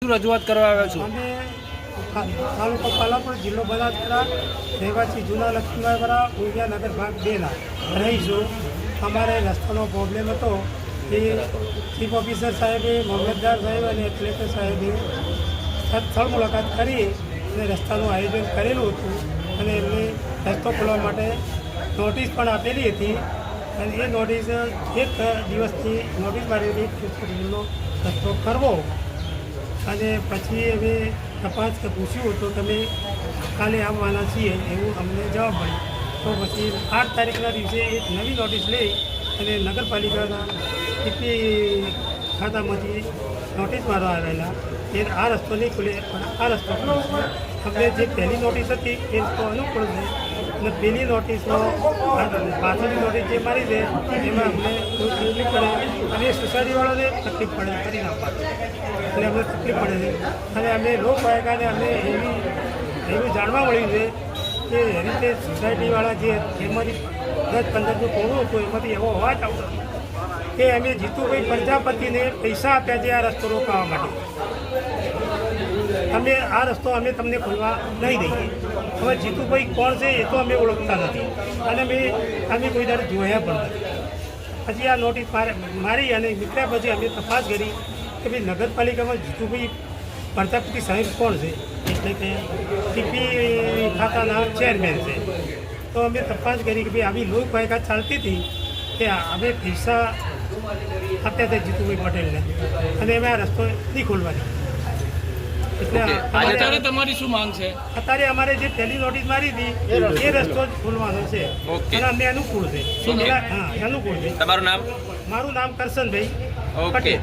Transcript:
શું રજૂઆત કરવા આવ્યા છો? અમે તાલુકો પાલાપુર, જિલ્લો બનાસકાંઠા, રહેવાસી જૂના લક્ષ્મીબાઈપરા, ઉમિયા નગર ભાગ 2ના રહીશું. અમારે રસ્તાનો પ્રોબ્લેમ હતો એ ચીફ ઓફિસર સાહેબે, મામલતદાર સાહેબ અને કલેક્ટર સાહેબે સ્થળ મુલાકાત કરી અને રસ્તાનું આયોજન કરેલું હતું અને એમને રસ્તો ખોલવા માટે નોટિસ પણ આપેલી હતી. અને એ નોટિસ એક દિવસની નોટિસ મારેલી રસ્તો કરવો. અને પછી અમે તપાસ પૂછ્યું તો તમે કાલે આવવાના છીએ એવું અમને જવાબ મળ્યો. તો પછી 8 તારીખના દિવસે એક નવી નોટિસ લઈ અને નગરપાલિકાના ટીપી ખાતામાંથી નોટિસ મારવા આવેલા એ આ રસ્તો નહીં ખુલે પણ આ રસ્તો ખુલશે. અમને જે પહેલી નોટિસ હતી એ રસ્તો અનુકૂળ છે અને પેલી નોટિસનો પાછળની નોટિસ જે મારી છે એમાં અમને કોઈ તકલીફ પડે અને સોસાયટીવાળાને તકલીફ પડે કરી નાખવા એટલે અમને તકલીફ પડે છે. અને અમે લોકવાયકાને અમને એવું જાણવા મળ્યું છે કે એ રીતે સોસાયટીવાળા જે એમાંથી 10-15નું ટોળું હતું એમાંથી એવો અવાજ આવતો કે અમે જીતુભાઈ પ્રજાપતિને પૈસા આપ્યા છે આ રસ્તો રોકાવા માટે. અમે આ રસ્તો અમે તમને ખોલવા નહીં દઈએ. હવે જીતુભાઈ કોણ છે એ તો અમે ઓળખતા નથી અને અમે કોઈ દર જોયા પણ નથી. પછી આ નોટિસ મારી અને નીકળ્યા પછી અમે તપાસ કરી કે ભાઈ નગરપાલિકામાં જીતુભાઈ પ્રજાપતિ સાહેબ કોણ છે, એટલે કે ટીપી ખાતાના ચેરમેન છે. તો અમે તપાસ કરી કે ભાઈ આવી લોકવાયકા ચાલતી હતી કે અમે પૈસા આપ્યા હતા જીતુભાઈ પટેલને અને અમે આ રસ્તો નહીં ખોલવાની. એટલે અત્યારે તમારી શું માંગ છે? અત્યારે અમારે જે પહેલી નોટિસ મારી હતી એ રસ્તો જ ખોલવાનો છે અને અમને અનુકૂળ છે. હા, અનુકૂળ છે. તમારું નામ? મારું નામ કરશનભાઈ પટેલ.